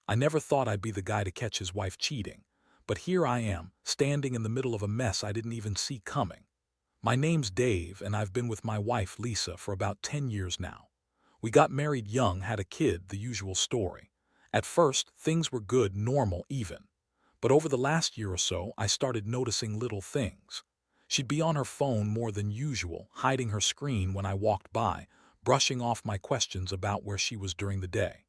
I never thought I'd be the guy to catch his wife cheating, but here I am, standing in the middle of a mess I didn't even see coming. My name's Dave, and I've been with my wife, Lisa, for about 10 years now. We got married young, had a kid, the usual story. At first, things were good, normal, even. But over the last year or so, I started noticing little things. She'd be on her phone more than usual, hiding her screen when I walked by, brushing off my questions about where she was during the day.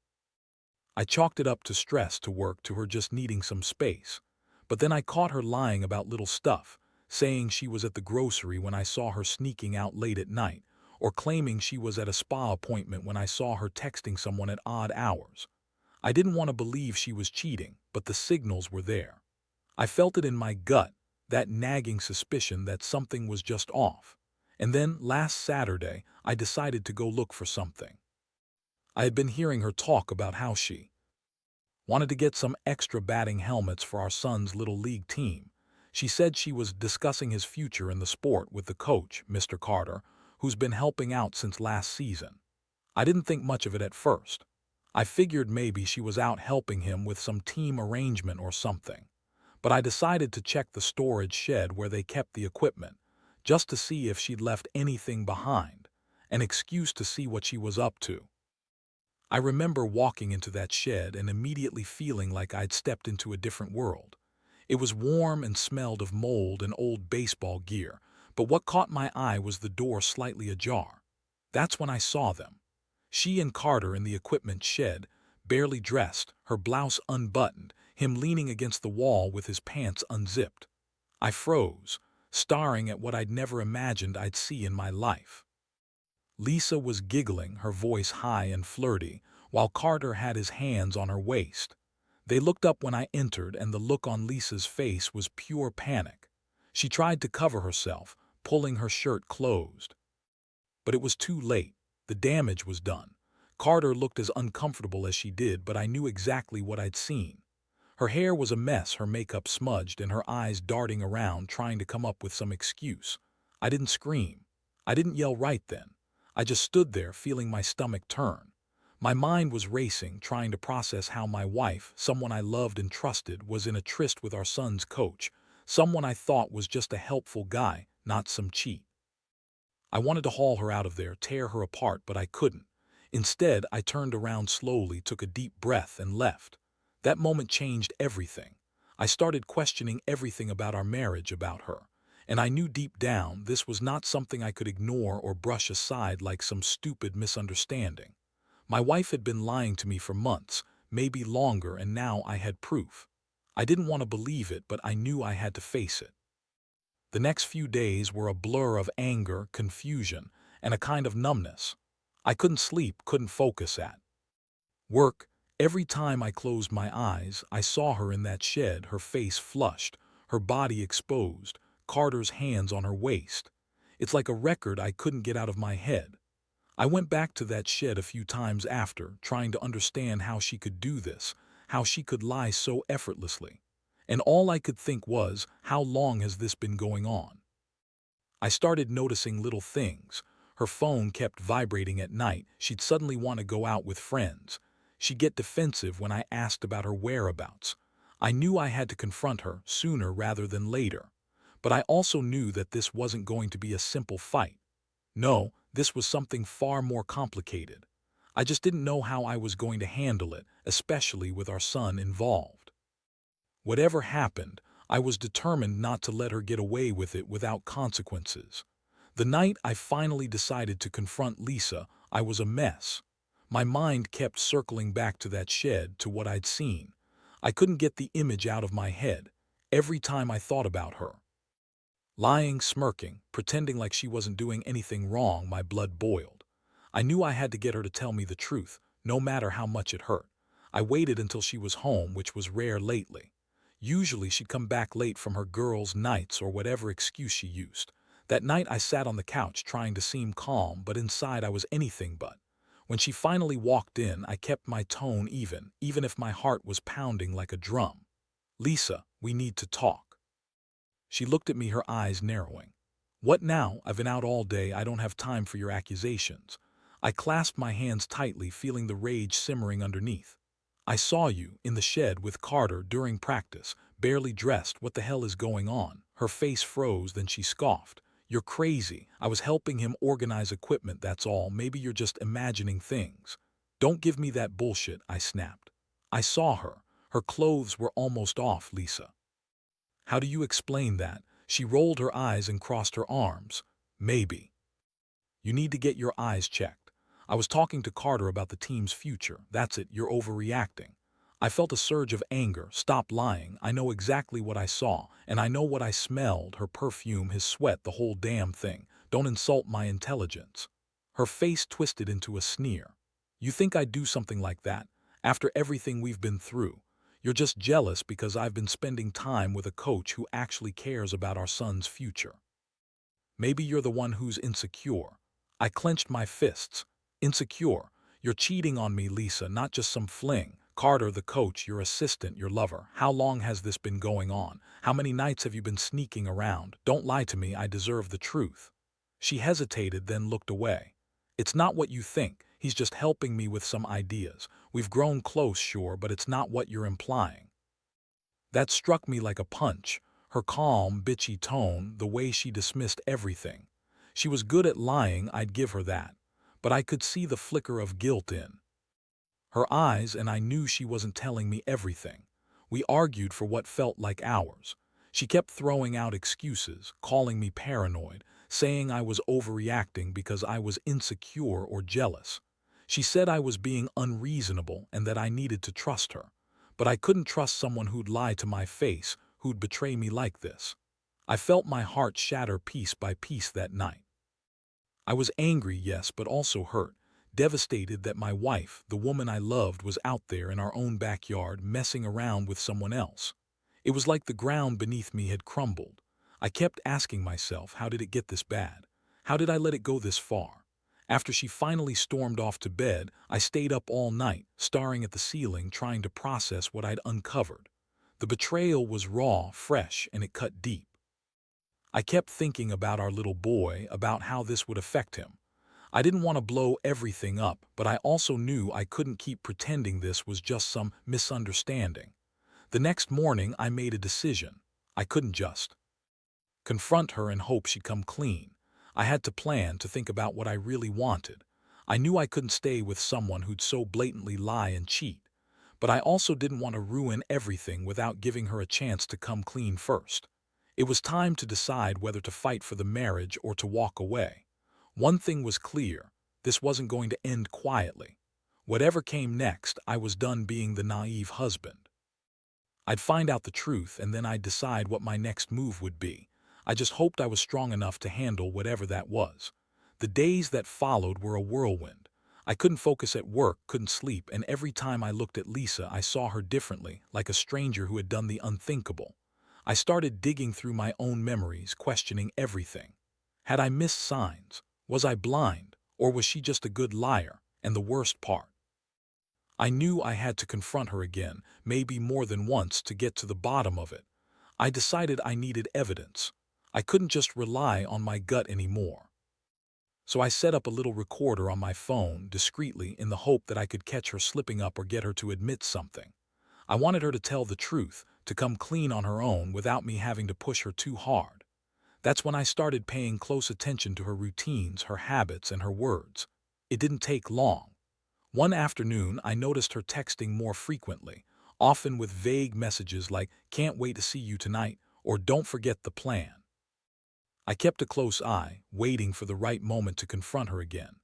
I chalked it up to stress, to work, to her just needing some space. But then I caught her lying about little stuff, saying she was at the grocery when I saw her sneaking out late at night, or claiming she was at a spa appointment when I saw her texting someone at odd hours. I didn't want to believe she was cheating, but the signals were there. I felt it in my gut, that nagging suspicion that something was just off. And then, last Saturday, I decided to go look for something. I had been hearing her talk about how she wanted to get some extra batting helmets for our son's little league team. She said she was discussing his future in the sport with the coach, Mr. Carter, who's been helping out since last season. I didn't think much of it at first. I figured maybe she was out helping him with some team arrangement or something. But I decided to check the storage shed where they kept the equipment, just to see if she'd left anything behind, an excuse to see what she was up to. I remember walking into that shed and immediately feeling like I'd stepped into a different world. It was warm and smelled of mold and old baseball gear, but what caught my eye was the door slightly ajar. That's when I saw them. She and Carter in the equipment shed, barely dressed, her blouse unbuttoned, him leaning against the wall with his pants unzipped. I froze, staring at what I'd never imagined I'd see in my life. Lisa was giggling, her voice high and flirty, while Carter had his hands on her waist. They looked up when I entered, and the look on Lisa's face was pure panic. She tried to cover herself, pulling her shirt closed. But it was too late. The damage was done. Carter looked as uncomfortable as she did, but I knew exactly what I'd seen. Her hair was a mess, her makeup smudged, and her eyes darting around, trying to come up with some excuse. I didn't scream. I didn't yell right then. I just stood there, feeling my stomach turn. My mind was racing, trying to process how my wife, someone I loved and trusted, was in a tryst with our son's coach, someone I thought was just a helpful guy, not some cheat. I wanted to haul her out of there, tear her apart, but I couldn't. Instead, I turned around slowly, took a deep breath, and left. That moment changed everything. I started questioning everything about our marriage, about her. And I knew deep down this was not something I could ignore or brush aside like some stupid misunderstanding. My wife had been lying to me for months, maybe longer, and now I had proof. I didn't want to believe it, but I knew I had to face it. The next few days were a blur of anger, confusion, and a kind of numbness. I couldn't sleep, couldn't focus at work. Every time I closed my eyes, I saw her in that shed, her face flushed, her body exposed, Carter's hands on her waist. It's like a record I couldn't get out of my head. I went back to that shed a few times after, trying to understand how she could do this, how she could lie so effortlessly. And all I could think was, how long has this been going on? I started noticing little things. Her phone kept vibrating at night. She'd suddenly want to go out with friends. She'd get defensive when I asked about her whereabouts. I knew I had to confront her sooner rather than later. But I also knew that this wasn't going to be a simple fight. No, this was something far more complicated. I just didn't know how I was going to handle it, especially with our son involved. Whatever happened, I was determined not to let her get away with it without consequences. The night I finally decided to confront Lisa, I was a mess. My mind kept circling back to that shed, to what I'd seen. I couldn't get the image out of my head. Every time I thought about her, lying, smirking, pretending like she wasn't doing anything wrong, my blood boiled. I knew I had to get her to tell me the truth, no matter how much it hurt. I waited until she was home, which was rare lately. Usually she'd come back late from her girls' nights or whatever excuse she used. That night I sat on the couch trying to seem calm, but inside I was anything but. When she finally walked in, I kept my tone even if my heart was pounding like a drum. "Lisa, we need to talk." She looked at me, her eyes narrowing. "What now? I've been out all day. I don't have time for your accusations." I clasped my hands tightly, feeling the rage simmering underneath. I saw you in the shed with Carter during practice, barely dressed. What the hell is going on? Her face froze, then she scoffed. You're crazy. I was helping him organize equipment, that's all. Maybe you're just imagining things. Don't give me that bullshit, I snapped. I saw her. Her clothes were almost off, Lisa. How do you explain that? She rolled her eyes and crossed her arms. Maybe. You need to get your eyes checked. I was talking to Carter about the team's future. That's it, you're overreacting. I felt a surge of anger. Stop lying. I know exactly what I saw, and I know what I smelled. Her perfume, his sweat, the whole damn thing. Don't insult my intelligence. Her face twisted into a sneer. You think I'd do something like that? After everything we've been through? You're just jealous because I've been spending time with a coach who actually cares about our son's future. Maybe you're the one who's insecure. I clenched my fists. Insecure. You're cheating on me, Lisa, not just some fling. Carter, the coach, your assistant, your lover. How long has this been going on? How many nights have you been sneaking around? Don't lie to me, I deserve the truth. She hesitated, then looked away. It's not what you think. He's just helping me with some ideas. We've grown close, sure, but it's not what you're implying. That struck me like a punch. Her calm, bitchy tone, the way she dismissed everything. She was good at lying, I'd give her that. But I could see the flicker of guilt in her eyes, and I knew she wasn't telling me everything. We argued for what felt like hours. She kept throwing out excuses, calling me paranoid, saying I was overreacting because I was insecure or jealous. She said I was being unreasonable and that I needed to trust her. But I couldn't trust someone who'd lie to my face, who'd betray me like this. I felt my heart shatter piece by piece that night. I was angry, yes, but also hurt, devastated that my wife, the woman I loved, was out there in our own backyard messing around with someone else. It was like the ground beneath me had crumbled. I kept asking myself, how did it get this bad? How did I let it go this far? After she finally stormed off to bed, I stayed up all night, staring at the ceiling, trying to process what I'd uncovered. The betrayal was raw, fresh, and it cut deep. I kept thinking about our little boy, about how this would affect him. I didn't want to blow everything up, but I also knew I couldn't keep pretending this was just some misunderstanding. The next morning, I made a decision. I couldn't just confront her and hope she'd come clean. I had to plan, to think about what I really wanted. I knew I couldn't stay with someone who'd so blatantly lie and cheat, but I also didn't want to ruin everything without giving her a chance to come clean first. It was time to decide whether to fight for the marriage or to walk away. One thing was clear, this wasn't going to end quietly. Whatever came next, I was done being the naive husband. I'd find out the truth, and then I'd decide what my next move would be. I just hoped I was strong enough to handle whatever that was. The days that followed were a whirlwind. I couldn't focus at work, couldn't sleep, and every time I looked at Lisa, I saw her differently, like a stranger who had done the unthinkable. I started digging through my own memories, questioning everything. Had I missed signs? Was I blind? Or was she just a good liar? And the worst part, I knew I had to confront her again, maybe more than once, to get to the bottom of it. I decided I needed evidence. I couldn't just rely on my gut anymore. So I set up a little recorder on my phone, discreetly, in the hope that I could catch her slipping up or get her to admit something. I wanted her to tell the truth, to come clean on her own without me having to push her too hard. That's when I started paying close attention to her routines, her habits, and her words. It didn't take long. One afternoon, I noticed her texting more frequently, often with vague messages like, "Can't wait to see you tonight," or "Don't forget the plan." I kept a close eye, waiting for the right moment to confront her again.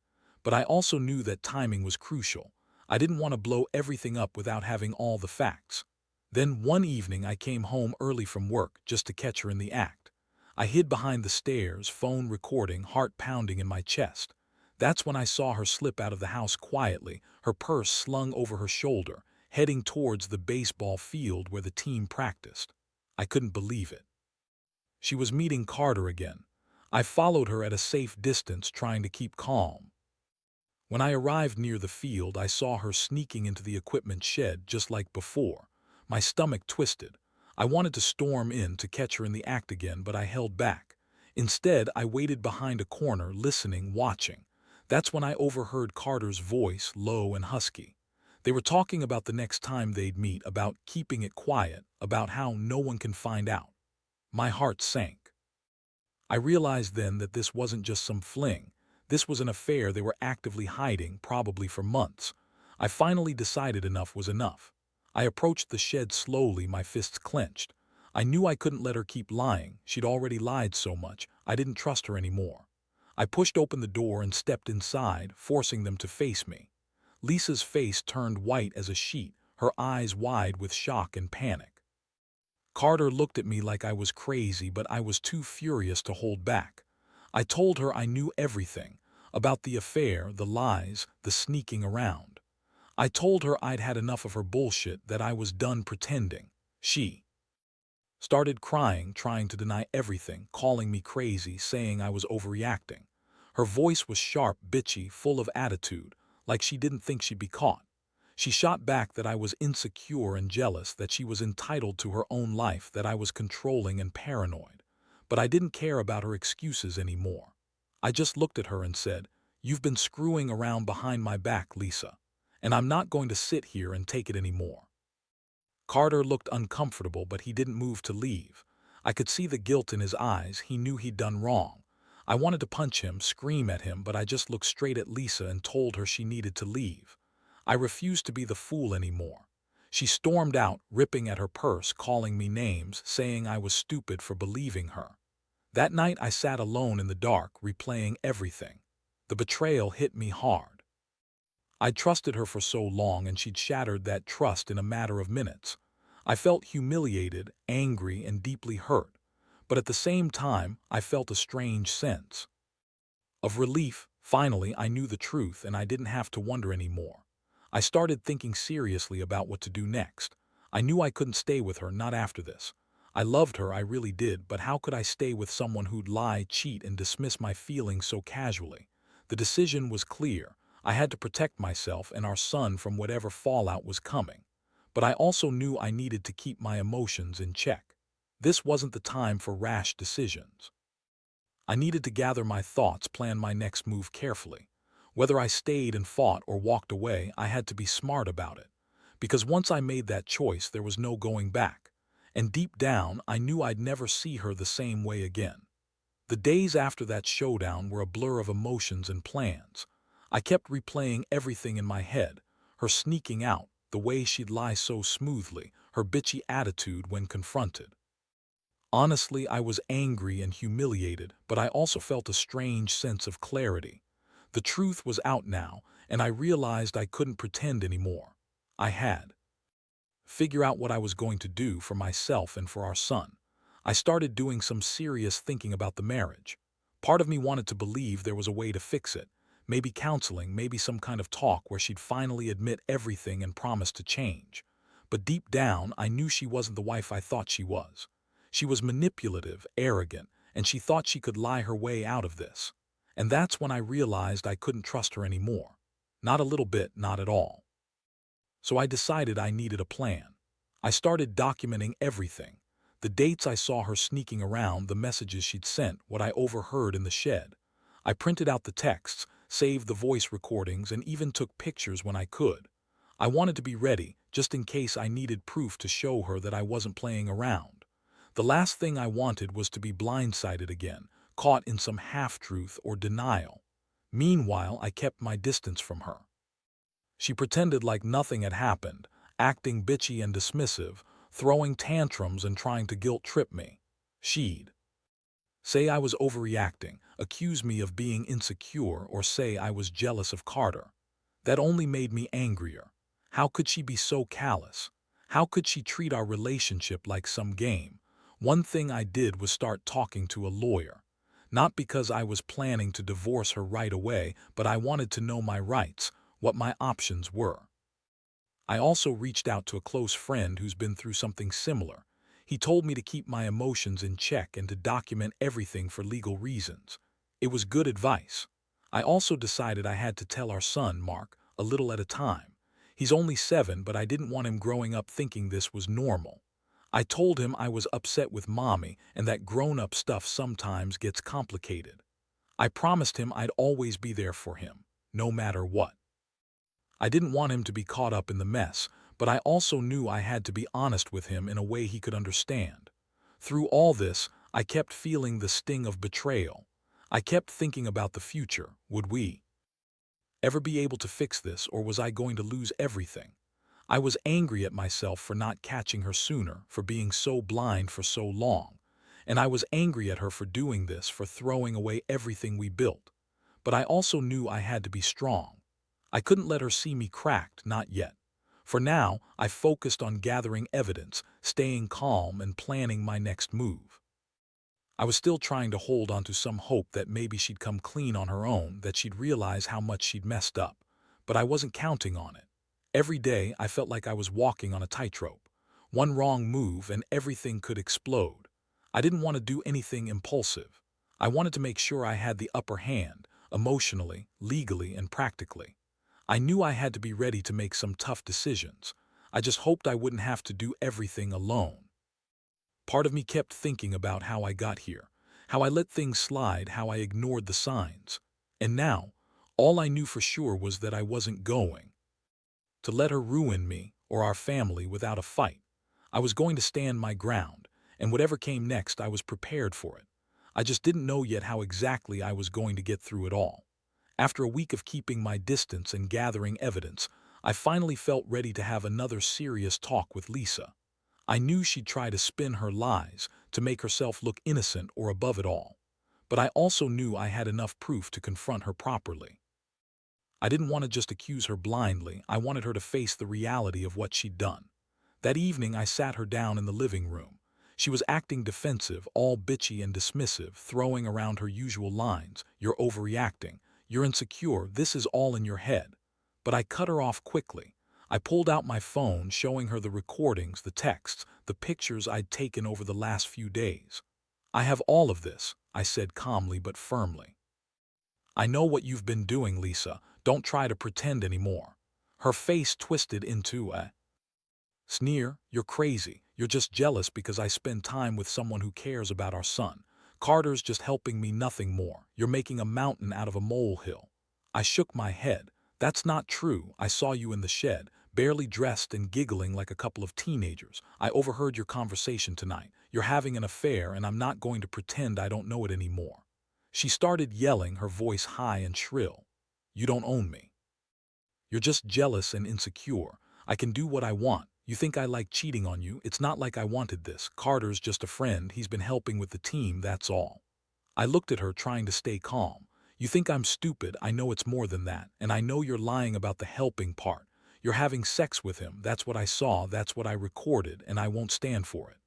But I also knew that timing was crucial. I didn't want to blow everything up without having all the facts. Then one evening I came home early from work just to catch her in the act. I hid behind the stairs, phone recording, heart pounding in my chest. That's when I saw her slip out of the house quietly, her purse slung over her shoulder, heading towards the baseball field where the team practiced. I couldn't believe it. She was meeting Carter again. I followed her at a safe distance, trying to keep calm. When I arrived near the field, I saw her sneaking into the equipment shed just like before. My stomach twisted. I wanted to storm in to catch her in the act again, but I held back. Instead, I waited behind a corner, listening, watching. That's when I overheard Carter's voice, low and husky. They were talking about the next time they'd meet, about keeping it quiet, about how no one can find out. My heart sank. I realized then that this wasn't just some fling. This was an affair they were actively hiding, probably for months. I finally decided enough was enough. I approached the shed slowly, my fists clenched. I knew I couldn't let her keep lying. She'd already lied so much. I didn't trust her anymore. I pushed open the door and stepped inside, forcing them to face me. Lisa's face turned white as a sheet, her eyes wide with shock and panic. Carter looked at me like I was crazy, but I was too furious to hold back. I told her I knew everything about the affair, the lies, the sneaking around. I told her I'd had enough of her bullshit, that I was done pretending. She started crying, trying to deny everything, calling me crazy, saying I was overreacting. Her voice was sharp, bitchy, full of attitude, like she didn't think she'd be caught. She shot back that I was insecure and jealous, that she was entitled to her own life, that I was controlling and paranoid. But I didn't care about her excuses anymore. I just looked at her and said, "You've been screwing around behind my back, Lisa, and I'm not going to sit here and take it anymore." Carter looked uncomfortable, but he didn't move to leave. I could see the guilt in his eyes. He knew he'd done wrong. I wanted to punch him, scream at him, but I just looked straight at Lisa and told her she needed to leave. I refused to be the fool anymore. She stormed out, ripping at her purse, calling me names, saying I was stupid for believing her. That night I sat alone in the dark, replaying everything. The betrayal hit me hard. I'd trusted her for so long, and she'd shattered that trust in a matter of minutes. I felt humiliated, angry, and deeply hurt. But at the same time, I felt a strange sense of relief. Finally, I knew the truth, and I didn't have to wonder anymore. I started thinking seriously about what to do next. I knew I couldn't stay with her, not after this. I loved her, I really did, but how could I stay with someone who'd lie, cheat, and dismiss my feelings so casually? The decision was clear. I had to protect myself and our son from whatever fallout was coming. But I also knew I needed to keep my emotions in check. This wasn't the time for rash decisions. I needed to gather my thoughts, plan my next move carefully. Whether I stayed and fought or walked away, I had to be smart about it. Because once I made that choice, there was no going back. And deep down, I knew I'd never see her the same way again. The days after that showdown were a blur of emotions and plans. I kept replaying everything in my head: her sneaking out, the way she'd lie so smoothly, her bitchy attitude when confronted. Honestly, I was angry and humiliated, but I also felt a strange sense of clarity. The truth was out now, and I realized I couldn't pretend anymore. I had to figure out what I was going to do for myself and for our son. I started doing some serious thinking about the marriage. Part of me wanted to believe there was a way to fix it. Maybe counseling, maybe some kind of talk where she'd finally admit everything and promise to change. But deep down, I knew she wasn't the wife I thought she was. She was manipulative, arrogant, and she thought she could lie her way out of this. And that's when I realized I couldn't trust her anymore. Not a little bit, not at all. So I decided I needed a plan. I started documenting everything: the dates I saw her sneaking around, the messages she'd sent, what I overheard in the shed. I printed out the texts, saved the voice recordings, and even took pictures when I could. I wanted to be ready, just in case I needed proof to show her that I wasn't playing around. The last thing I wanted was to be blindsided again, caught in some half-truth or denial. Meanwhile, I kept my distance from her. She pretended like nothing had happened, acting bitchy and dismissive, throwing tantrums and trying to guilt-trip me. She'd say I was overreacting, accuse me of being insecure, or say I was jealous of Carter. That only made me angrier. How could she be so callous? How could she treat our relationship like some game? One thing I did was start talking to a lawyer. Not because I was planning to divorce her right away, but I wanted to know my rights, what my options were. I also reached out to a close friend who's been through something similar. He told me to keep my emotions in check and to document everything for legal reasons. It was good advice. I also decided I had to tell our son, Mark, a little at a time. He's only 7, but I didn't want him growing up thinking this was normal. I told him I was upset with Mommy and that grown-up stuff sometimes gets complicated. I promised him I'd always be there for him, no matter what. I didn't want him to be caught up in the mess, but I also knew I had to be honest with him in a way he could understand. Through all this, I kept feeling the sting of betrayal. I kept thinking about the future. Would we ever be able to fix this, or was I going to lose everything? I was angry at myself for not catching her sooner, for being so blind for so long. And I was angry at her for doing this, for throwing away everything we built. But I also knew I had to be strong. I couldn't let her see me cracked, not yet. For now, I focused on gathering evidence, staying calm, and planning my next move. I was still trying to hold on to some hope that maybe she'd come clean on her own, that she'd realize how much she'd messed up. But I wasn't counting on it. Every day, I felt like I was walking on a tightrope. One wrong move and everything could explode. I didn't want to do anything impulsive. I wanted to make sure I had the upper hand, emotionally, legally, and practically. I knew I had to be ready to make some tough decisions. I just hoped I wouldn't have to do everything alone. Part of me kept thinking about how I got here, how I let things slide, how I ignored the signs. And now, all I knew for sure was that I wasn't going to let her ruin me or our family without a fight. I was going to stand my ground, and whatever came next, I was prepared for it. I just didn't know yet how exactly I was going to get through it all. After a week of keeping my distance and gathering evidence, I finally felt ready to have another serious talk with Lisa. I knew she'd try to spin her lies, to make herself look innocent or above it all. But I also knew I had enough proof to confront her properly. I didn't want to just accuse her blindly. I wanted her to face the reality of what she'd done. That evening, I sat her down in the living room. She was acting defensive, all bitchy and dismissive, throwing around her usual lines. "You're overreacting. You're insecure. This is all in your head." But I cut her off quickly. I pulled out my phone, showing her the recordings, the texts, the pictures I'd taken over the last few days. "I have all of this," I said calmly but firmly. "I know what you've been doing, Lisa. Don't try to pretend anymore." Her face twisted into a sneer. "You're crazy. You're just jealous because I spend time with someone who cares about our son. Carter's just helping me, nothing more. You're making a mountain out of a molehill." I shook my head. "That's not true. I saw you in the shed, barely dressed and giggling like a couple of teenagers. I overheard your conversation tonight. You're having an affair, and I'm not going to pretend I don't know it anymore." She started yelling, her voice high and shrill. "You don't own me. You're just jealous and insecure. I can do what I want. You think I like cheating on you? It's not like I wanted this. Carter's just a friend. He's been helping with the team, that's all." I looked at her, trying to stay calm. "You think I'm stupid? I know it's more than that. And I know you're lying about the helping part. You're having sex with him. That's what I saw. That's what I recorded, and I won't stand for it."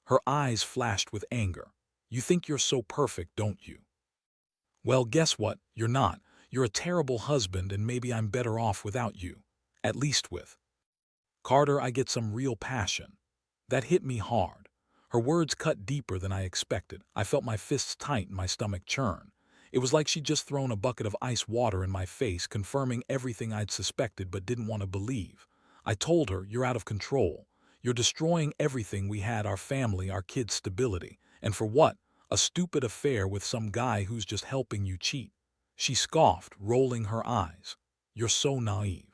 Her eyes flashed with anger. "You think you're so perfect, don't you? Well, guess what? You're not. You're a terrible husband, and maybe I'm better off without you. At least with Carter, I get some real passion." That hit me hard. Her words cut deeper than I expected. I felt my fists tight and my stomach churn. It was like she'd just thrown a bucket of ice water in my face, confirming everything I'd suspected but didn't want to believe. I told her, "You're out of control. You're destroying everything we had, our family, our kids' stability. And for what? A stupid affair with some guy who's just helping you cheat." She scoffed, rolling her eyes. "You're so naive.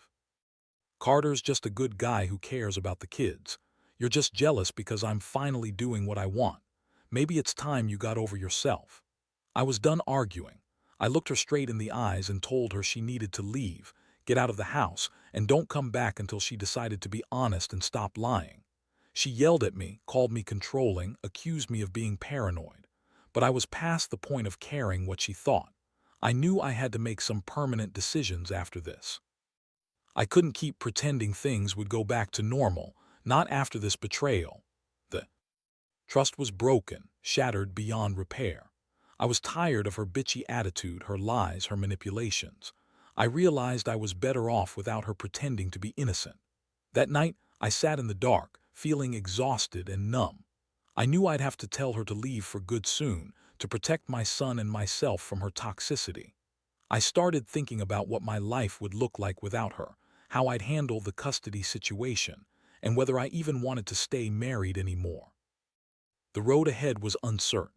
Carter's just a good guy who cares about the kids. You're just jealous because I'm finally doing what I want. Maybe it's time you got over yourself." I was done arguing. I looked her straight in the eyes and told her she needed to leave, get out of the house, and don't come back until she decided to be honest and stop lying. She yelled at me, called me controlling, accused me of being paranoid. But I was past the point of caring what she thought. I knew I had to make some permanent decisions after this. I couldn't keep pretending things would go back to normal, not after this betrayal. The trust was broken, shattered beyond repair. I was tired of her bitchy attitude, her lies, her manipulations. I realized I was better off without her pretending to be innocent. That night, I sat in the dark, feeling exhausted and numb. I knew I'd have to tell her to leave for good soon, to protect my son and myself from her toxicity. I started thinking about what my life would look like without her, how I'd handle the custody situation, and whether I even wanted to stay married anymore. The road ahead was uncertain.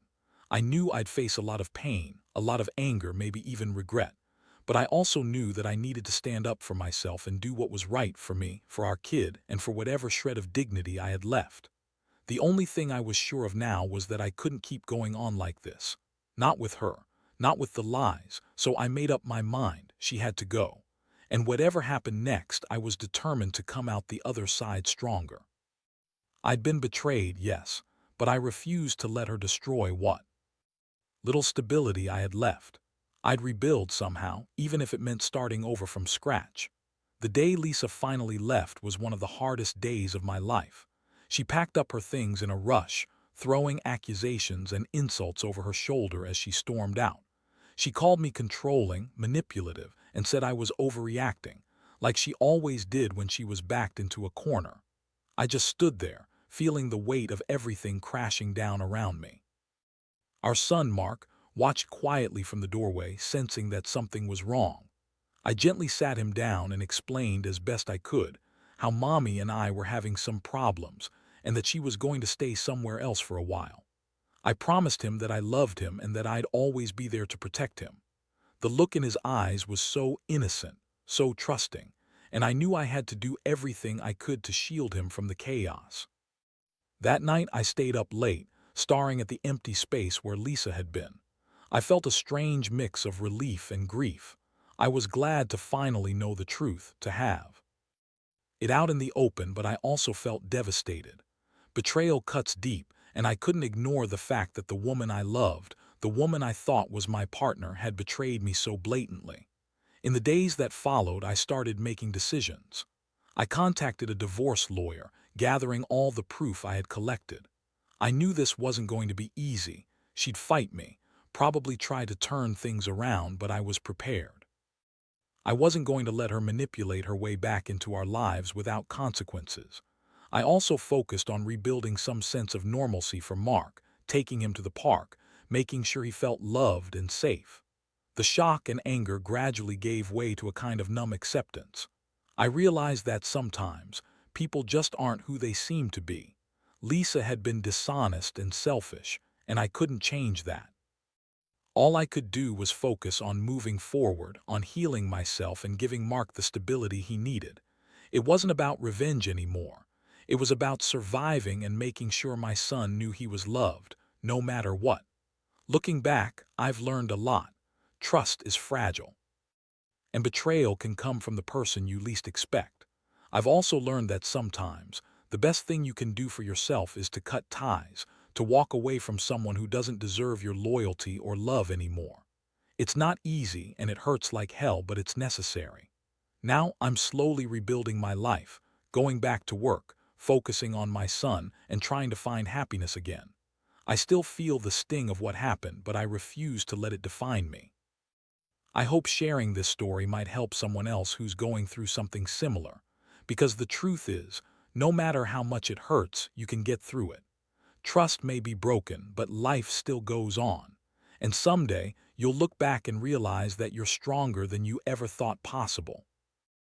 I knew I'd face a lot of pain, a lot of anger, maybe even regret. But I also knew that I needed to stand up for myself and do what was right for me, for our kid, and for whatever shred of dignity I had left. The only thing I was sure of now was that I couldn't keep going on like this. Not with her, not with the lies, so I made up my mind she had to go. And whatever happened next, I was determined to come out the other side stronger. I'd been betrayed, yes, but I refused to let her destroy what little stability I had left. I'd rebuild somehow, even if it meant starting over from scratch. The day Lisa finally left was one of the hardest days of my life. She packed up her things in a rush, throwing accusations and insults over her shoulder as she stormed out. She called me controlling, manipulative, and said I was overreacting, like she always did when she was backed into a corner. I just stood there, feeling the weight of everything crashing down around me. Our son, Mark, watched quietly from the doorway, sensing that something was wrong. I gently sat him down and explained as best I could how Mommy and I were having some problems and that she was going to stay somewhere else for a while. I promised him that I loved him and that I'd always be there to protect him. The look in his eyes was so innocent, so trusting, and I knew I had to do everything I could to shield him from the chaos. That night I stayed up late, staring at the empty space where Lisa had been. I felt a strange mix of relief and grief. I was glad to finally know the truth, to have it out in the open, but I also felt devastated. Betrayal cuts deep, and I couldn't ignore the fact that the woman I loved, the woman I thought was my partner, had betrayed me so blatantly. In the days that followed, I started making decisions. I contacted a divorce lawyer, gathering all the proof I had collected. I knew this wasn't going to be easy. She'd fight me, probably try to turn things around, but I was prepared. I wasn't going to let her manipulate her way back into our lives without consequences. I also focused on rebuilding some sense of normalcy for Mark, taking him to the park, making sure he felt loved and safe. The shock and anger gradually gave way to a kind of numb acceptance. I realized that sometimes people just aren't who they seem to be. Lisa had been dishonest and selfish, and I couldn't change that. All I could do was focus on moving forward, on healing myself and giving Mark the stability he needed. It wasn't about revenge anymore. It was about surviving and making sure my son knew he was loved, no matter what. Looking back, I've learned a lot. Trust is fragile, and betrayal can come from the person you least expect. I've also learned that sometimes the best thing you can do for yourself is to cut ties, to walk away from someone who doesn't deserve your loyalty or love anymore. It's not easy and it hurts like hell, but it's necessary. Now I'm slowly rebuilding my life, going back to work, focusing on my son, and trying to find happiness again. I still feel the sting of what happened, but I refuse to let it define me. I hope sharing this story might help someone else who's going through something similar, because the truth is, no matter how much it hurts, you can get through it. Trust may be broken, but life still goes on. And someday, you'll look back and realize that you're stronger than you ever thought possible.